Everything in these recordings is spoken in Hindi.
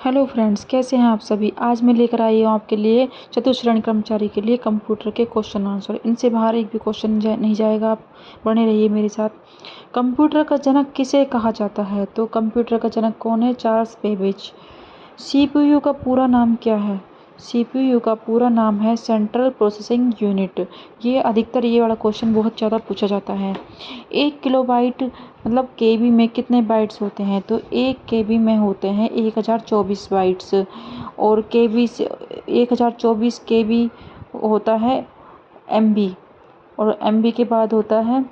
हेलो फ्रेंड्स, कैसे हैं आप सभी। आज मैं लेकर आई हूँ आपके लिए चतुश्रेणी कर्मचारी के लिए कंप्यूटर के क्वेश्चन आंसर। इनसे बाहर एक भी क्वेश्चन नहीं जाएगा, आप बने रहिए मेरे साथ। कंप्यूटर का जनक किसे कहा जाता है? तो कंप्यूटर का जनक कौन है? Charles Babbage. सीपीयू का पूरा नाम क्या है? सीपीयू का पूरा नाम है सेंट्रल प्रोसेसिंग यूनिट। ये अधिकतर ये वाला क्वेश्चन बहुत ज़्यादा पूछा जाता है। 1 किलोबाइट मतलब केबी में कितने बाइट्स होते हैं? तो 1 केबी में होते हैं 1024 बाइट्स। और केबी से 1024 केबी होता है एमबी, और एमबी के बाद होता है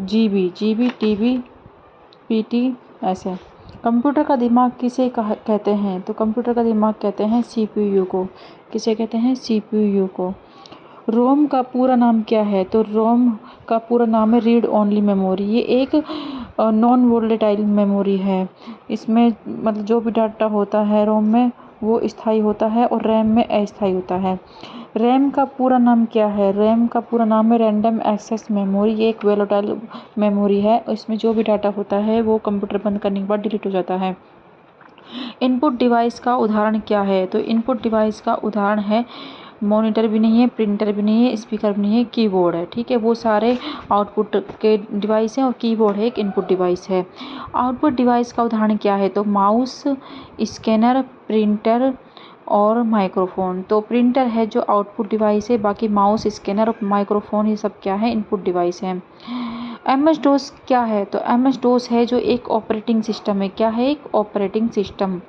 जीबी, टीबी, पीटी, ऐसे। कंप्यूटर का दिमाग किसे कहते हैं? तो कंप्यूटर का दिमाग कहते हैं सीपीयू को। किसे कहते हैं? सीपीयू को। रोम का पूरा नाम क्या है? तो रोम का पूरा नाम है रीड ओनली मेमोरी। ये एक नॉन वोलेटाइल मेमोरी है। इसमें मतलब जो भी डाटा होता है रोम में वो स्थायी होता है और रैम में अस्थायी होता है। रैम का पूरा नाम क्या है? रैम का पूरा नाम है रैंडम एक्सेस मेमोरी। ये एक वोलेटाइल मेमोरी है। इसमें जो भी डाटा होता है वो कंप्यूटर बंद करने के बाद डिलीट हो जाता है। इनपुट डिवाइस का उदाहरण क्या है? तो इनपुट डिवाइस का उदाहरण है, मॉनिटर भी नहीं है, प्रिंटर भी नहीं है, स्पीकर भी नहीं है, कीबोर्ड है। ठीक है, वो सारे आउटपुट के डिवाइस हैं और कीबोर्ड है एक इनपुट डिवाइस है। आउटपुट डिवाइस का उदाहरण क्या है? तो माउस, स्कैनर, प्रिंटर और माइक्रोफोन। तो प्रिंटर है जो आउटपुट डिवाइस है, बाकी माउस, स्कैनर और माइक्रोफोन ये सब क्या है? इनपुट डिवाइस हैं। एमएस डोस क्या है? तो एमएस डोस है जो एक ऑपरेटिंग सिस्टम है। क्या है? एक ऑपरेटिंग सिस्टम।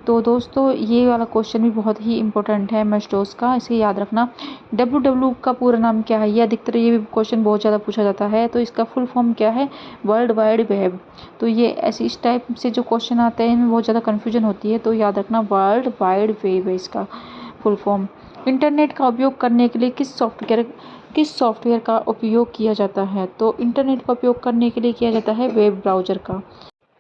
तो दोस्तों ये वाला क्वेश्चन भी बहुत ही इंपॉर्टेंट है एमएस डोस का, इसे याद रखना। डब्ल्यू का पूरा नाम क्या है? ये अधिकतर ये भी क्वेश्चन बहुत ज़्यादा पूछा जाता है। तो इसका फुल फॉर्म क्या है? World wide web. तो ये ऐसे इस टाइप से जो क्वेश्चन आते हैं इनमें बहुत ज़्यादा कन्फ्यूजन होती है, तो याद रखना वर्ल्ड वाइड वेब है इसका फुल फॉर्म। इंटरनेट का उपयोग करने के लिए किस सॉफ्टवेयर का उपयोग किया जाता है? तो इंटरनेट का उपयोग करने के लिए किया जाता है वेब ब्राउज़र का।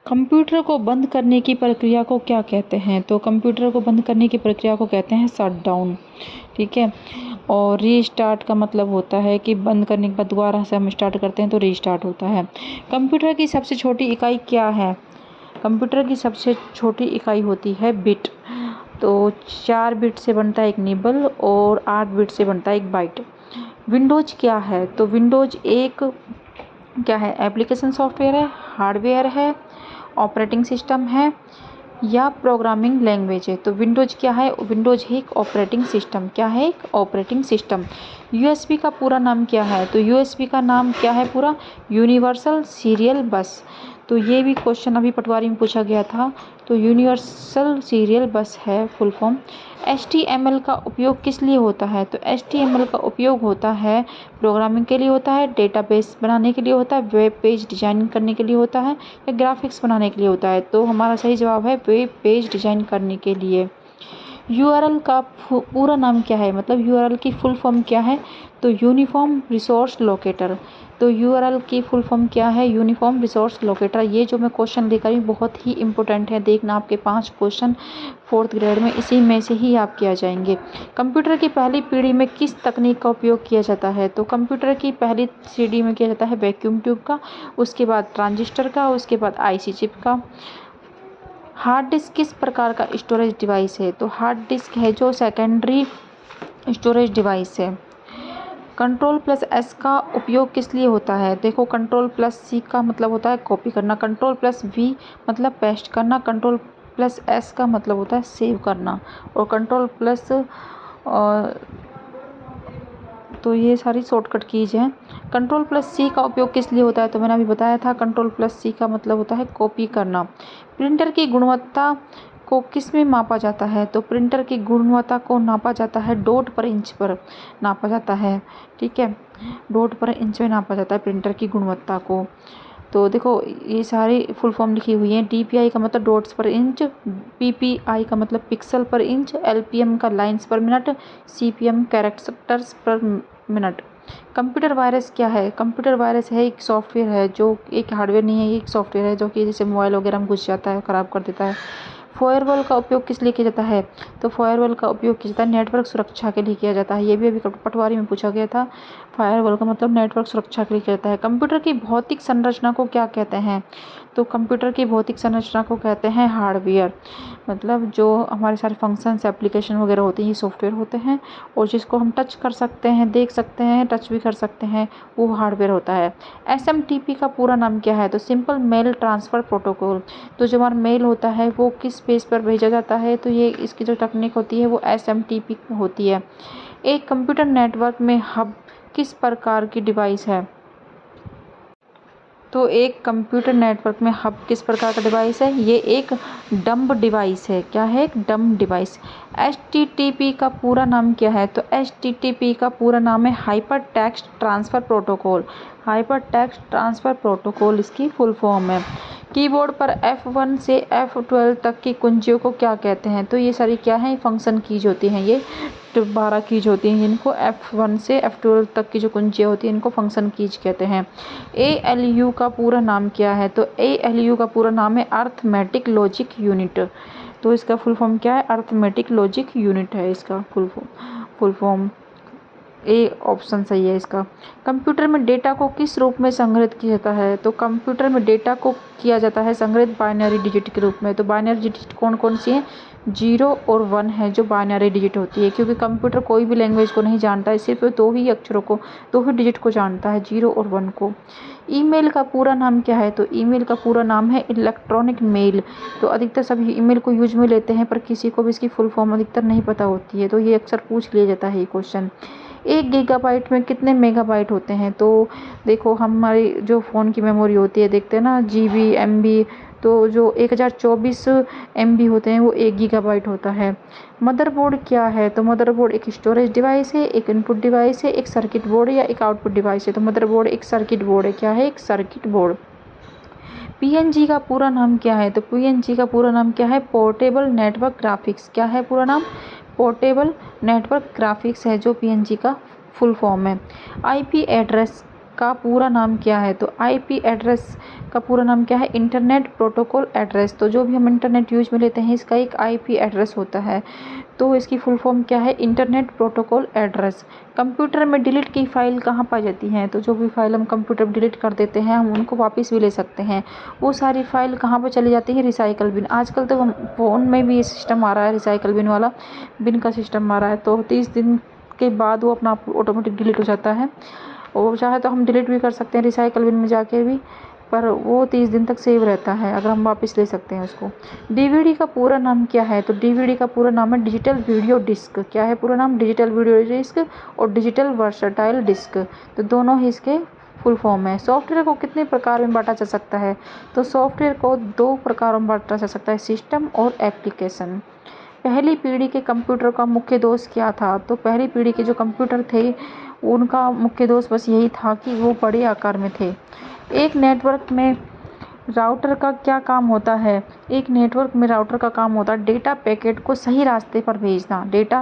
कंप्यूटर को बंद करने की प्रक्रिया को क्या कहते हैं? तो कंप्यूटर को बंद करने की प्रक्रिया को कहते हैं शट डाउन। ठीक है, और रीस्टार्ट का मतलब होता है कि बंद करने के बाद दोबारा से हम स्टार्ट करते हैं तो रीस्टार्ट होता है। कंप्यूटर की सबसे छोटी इकाई क्या है? कंप्यूटर की सबसे छोटी इकाई होती है बिट। तो 4 बिट से बनता है एक निबल और 8 बिट से बनता है एक बाइट। विंडोज क्या है? तो विंडोज एक क्या है? एप्लीकेशन सॉफ्टवेयर है, हार्डवेयर है, ऑपरेटिंग सिस्टम है या प्रोग्रामिंग लैंग्वेज है। तो विंडोज क्या है? विंडोज है एक ऑपरेटिंग सिस्टम। क्या है? एक ऑपरेटिंग सिस्टम। यूएसबी का पूरा नाम क्या है? तो यूएसबी का नाम क्या है पूरा? यूनिवर्सल सीरियल बस। तो ये भी क्वेश्चन अभी पटवारी में पूछा गया था। तो यूनिवर्सल सीरियल बस है फुल फॉर्म। HTML का उपयोग किस लिए होता है? तो HTML का उपयोग होता है प्रोग्रामिंग के लिए होता है, डेटाबेस बनाने के लिए होता है, वेब पेज डिजाइन करने के लिए होता है या ग्राफिक्स बनाने के लिए होता है। तो हमारा सही जवाब है वेब पेज डिजाइन करने के लिए। यूआरएल का पूरा नाम क्या है? मतलब यूआरएल की फुल फॉर्म क्या है? तो यूनिफॉर्म रिसोर्स लोकेटर। तो यूआरएल की फुल फॉर्म क्या है? Uniform resource locator. ये जो मैं क्वेश्चन लेकर आई बहुत ही इंपॉर्टेंट है, देखना आपके 5 क्वेश्चन 4th ग्रेड में इसी में से ही आपके आ जाएंगे। कंप्यूटर की पहली पीढ़ी में किस तकनीक का उपयोग किया जाता है? तो कंप्यूटर की पहली सीढ़ी में किया जाता है वैक्यूम ट्यूब का, उसके बाद ट्रांजिस्टर का, उसके बाद आईसी चिप का। हार्ड डिस्क किस प्रकार का स्टोरेज डिवाइस है? तो हार्ड डिस्क है जो सेकेंडरी स्टोरेज डिवाइस है। Ctrl+S का उपयोग किस लिए होता है? देखो, Ctrl+C का मतलब होता है कॉपी करना, Ctrl+V मतलब पेस्ट करना, Ctrl+S का मतलब होता है सेव करना, और तो ये सारी शॉर्टकट कीज हैं। Ctrl+C का उपयोग किस लिए होता है? तो मैंने अभी बताया था, Ctrl+C का मतलब होता है कॉपी करना। प्रिंटर की गुणवत्ता को किस में मापा जाता है? तो प्रिंटर की गुणवत्ता को नापा जाता है डॉट पर इंच पर नापा जाता है। ठीक है, डॉट पर इंच में नापा जाता है प्रिंटर की गुणवत्ता को। तो देखो ये सारी फुल फॉर्म लिखी हुई है। DPI का मतलब डॉट्स पर इंच, PPI का मतलब पिक्सल पर इंच, LPM का लाइन्स पर मिनट, CPM कैरेक्टर्स पर मिनट। कंप्यूटर वायरस क्या है? कंप्यूटर वायरस है एक सॉफ्टवेयर है जो एक हार्डवेयर नहीं है, ये एक सॉफ्टवेयर है जो कि जैसे मोबाइल वगैरह में घुस जाता है, ख़राब कर देता है। फायरवॉल का उपयोग किस लिए किया जाता है? तो फायरवॉल का उपयोग किया जाता है नेटवर्क सुरक्षा के लिए किया जाता है। ये भी अभी पटवारी में पूछा गया था। फायरवॉल का मतलब नेटवर्क सुरक्षा के लिए कहता है। कंप्यूटर की भौतिक संरचना को क्या कहते हैं? तो कंप्यूटर की भौतिक संरचना को कहते हैं हार्डवेयर। मतलब जो हमारे सारे फंक्शंस एप्लीकेशन वगैरह होते हैं ये सॉफ्टवेयर होते हैं, और जिसको हम टच कर सकते हैं, देख सकते हैं, टच भी कर सकते हैं, वो हार्डवेयर होता है। SMTP का पूरा नाम क्या है? तो सिंपल मेल ट्रांसफ़र प्रोटोकॉल। तो जो हमारा मेल होता है वो किस बेस पर भेजा जाता है? तो ये इसकी जो तकनीक होती है वो SMTP होती है। एक कंप्यूटर नेटवर्क में हब किस प्रकार की डिवाइस है? तो एक कंप्यूटर नेटवर्क में हब किस प्रकार का डिवाइस है? ये एक डंब डिवाइस है। क्या है? एक डंब डिवाइस। HTTP का पूरा नाम क्या है? तो HTTP का पूरा नाम है hyper text transfer protocol. Hyper text transfer protocol इसकी फुल फॉर्म है। कीबोर्ड पर F1 से F12 तक की कुंजियों को क्या कहते हैं? तो ये सारी क्या हैं? फंक्शन कीज होती हैं। ये 12 कीज होती हैं जिनको F1 से F12 तक की जो कुंजियाँ होती हैं इनको फंक्शन कीज कहते हैं। ALU का पूरा नाम क्या है? तो ALU का पूरा नाम है अर्थमेटिक लॉजिक यूनिट। तो इसका फुल फॉर्म क्या है? अर्थमेटिक लॉजिक यूनिट है इसका फुल फॉर्म। ए ऑप्शन सही है इसका। कंप्यूटर में डेटा को किस रूप में संग्रहित किया जाता है? तो कंप्यूटर में डेटा को किया जाता है संग्रहित बाइनरी डिजिट के रूप में। तो बाइनरी डिजिट कौन कौन सी हैं? 0 और 1 है जो बाइनरी डिजिट होती है, क्योंकि कंप्यूटर कोई भी लैंग्वेज को नहीं जानता है, सिर्फ 2 ही अक्षरों को, 2 ही डिजिट को जानता है, 0 और 1 को। ईमेल का पूरा नाम क्या है? तो ईमेल का पूरा नाम है इलेक्ट्रॉनिक मेल। तो अधिकतर सभी ईमेल को यूज में लेते हैं, पर किसी को भी इसकी फुल फॉर्म अधिकतर नहीं पता होती है, तो ये अक्सर पूछ लिया जाता है ये क्वेश्चन। 1 गीगाबाइट में कितने मेगाबाइट होते हैं? तो देखो हमारी जो फ़ोन की मेमोरी होती है, देखते हैं ना, GB MB, तो जो 1024 MB होते हैं वो 1 गीगाबाइट होता है। मदरबोर्ड क्या है? तो मदरबोर्ड एक स्टोरेज डिवाइस है, एक इनपुट डिवाइस है, एक सर्किट बोर्ड या एक आउटपुट डिवाइस है। तो मदरबोर्ड एक सर्किट बोर्ड है। क्या है? एक सर्किट बोर्ड। PNG का पूरा नाम क्या है? तो PNG का पूरा नाम क्या है? Portable network graphics. क्या है पूरा नाम? पोर्टेबल नेटवर्क ग्राफिक्स है जो PNG का फुल फॉर्म है। IP एड्रेस का पूरा नाम क्या है? तो IP एड्रेस का पूरा नाम क्या है? Internet protocol address. तो जो भी हम इंटरनेट यूज में लेते हैं इसका एक IP एड्रेस होता है, तो इसकी फुल फॉर्म क्या है? Internet protocol address. कंप्यूटर में डिलीट की फ़ाइल कहाँ पाई जाती हैं? तो जो भी फाइल हम कंप्यूटर में डिलीट कर देते हैं हम उनको वापस भी ले सकते हैं। वो सारी फाइल कहाँ पर चली जाती है? Recycle bin. आजकल तो फ़ोन में भी ये सिस्टम आ रहा है, रिसाइकल बिन वाला, बिन का सिस्टम आ रहा है। तो 30 दिन के बाद वो अपना ऑटोमेटिक डिलीट हो जाता है, और चाहे तो हम डिलीट भी कर सकते हैं रिसाइकल बिन में जाके भी, पर वो 30 दिन तक सेव रहता है, अगर हम वापस ले सकते हैं उसको। DVD का पूरा नाम क्या है? तो DVD का पूरा नाम है डिजिटल वीडियो डिस्क। क्या है पूरा नाम? डिजिटल वीडियो डिस्क और डिजिटल वर्सटाइल डिस्क। तो दोनों ही इसके फुल फॉर्म है। सॉफ्टवेयर को कितने प्रकार में बांटा जा सकता है? तो सॉफ्टवेयर को 2 प्रकारों में बांटा जा सकता है, सिस्टम और एप्लीकेशन। पहली पीढ़ी के कंप्यूटर का मुख्य दोष क्या था? तो पहली पीढ़ी के जो कंप्यूटर थे उनका मुख्य दोष बस यही था कि वो बड़े आकार में थे। एक नेटवर्क में राउटर का क्या काम होता है? एक नेटवर्क में राउटर का काम होता है डेटा पैकेट को सही रास्ते पर भेजना। डेटा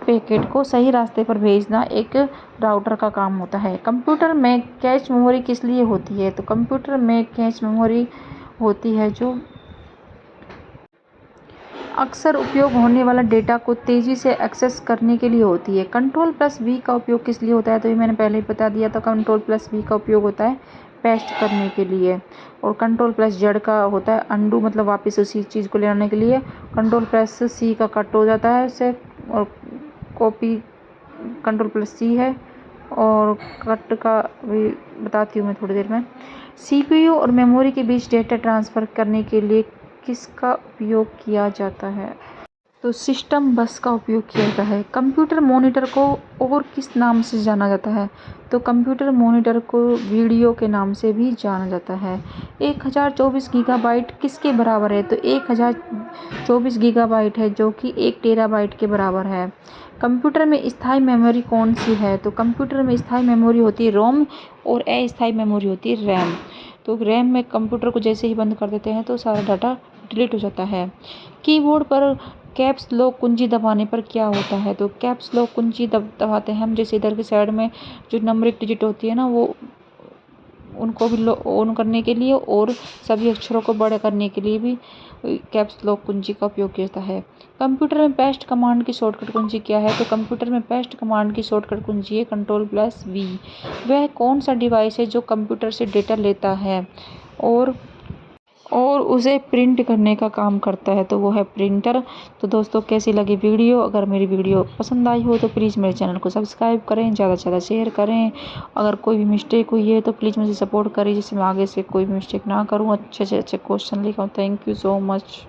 पैकेट को सही रास्ते पर भेजना एक राउटर का काम होता है। कंप्यूटर में कैश मेमोरी किस लिए होती है? तो कंप्यूटर में कैश मेमोरी होती है जो अक्सर उपयोग होने वाला डेटा को तेज़ी से एक्सेस करने के लिए होती है। Ctrl+V का उपयोग किस लिए होता है? तो ये मैंने पहले ही बता दिया था। Ctrl+V का उपयोग होता है पेस्ट करने के लिए, और Ctrl+Z का होता है अंडू, मतलब वापस उसी चीज़ को ले आने के लिए। Ctrl+C का कट हो जाता है उससे, और कॉपी Ctrl+C है, और कट का भी बताती हूँ मैं थोड़ी देर में। CPU और मेमोरी के बीच डेटा ट्रांसफ़र करने के लिए किसका उपयोग किया जाता है? तो सिस्टम बस का उपयोग किया जाता है। कंप्यूटर मॉनिटर को और किस नाम से जाना जाता है? तो कंप्यूटर मॉनिटर को वीडियो के नाम से भी जाना जाता है। 1024 गीगाबाइट किसके बराबर है? तो 1024 गीगाबाइट है जो कि 1 टेराबाइट के बराबर है। कंप्यूटर में स्थायी मेमोरी कौन सी है? तो कंप्यूटर में स्थायी मेमोरी होती है रोम, और अस्थायी मेमोरी होती है रैम। तो रैम में कंप्यूटर को जैसे ही बंद कर देते हैं तो सारा डाटा डिलीट हो जाता है। कीबोर्ड पर कैप्स लॉक कुंजी दबाने पर क्या होता है? तो कैप्स लॉक कुंजी दबाते हैं हम, जैसे इधर की साइड में जो नंबरिक डिजिट होती है ना, वो उनको भी ऑन करने के लिए और सभी अक्षरों को बड़ा करने के लिए भी कैप्स लॉक कुंजी का उपयोग किया जाता है। कंप्यूटर में पेस्ट कमांड की शॉर्टकट कुंजी क्या है? तो कंप्यूटर में पेस्ट कमांड की शॉर्टकट कुंजी है Ctrl+V। वह कौन सा डिवाइस है जो कंप्यूटर से डेटा लेता है और उसे प्रिंट करने का काम करता है? तो वो है प्रिंटर। तो दोस्तों, कैसी लगी वीडियो? अगर मेरी वीडियो पसंद आई हो तो प्लीज़ मेरे चैनल को सब्सक्राइब करें, ज़्यादा से ज़्यादा शेयर करें। अगर कोई भी मिस्टेक हुई है तो प्लीज़ मुझे सपोर्ट करें, जिससे मैं आगे से कोई भी मिस्टेक ना करूँ, अच्छे से अच्छे क्वेश्चन लिखाऊँ। Thank you so much.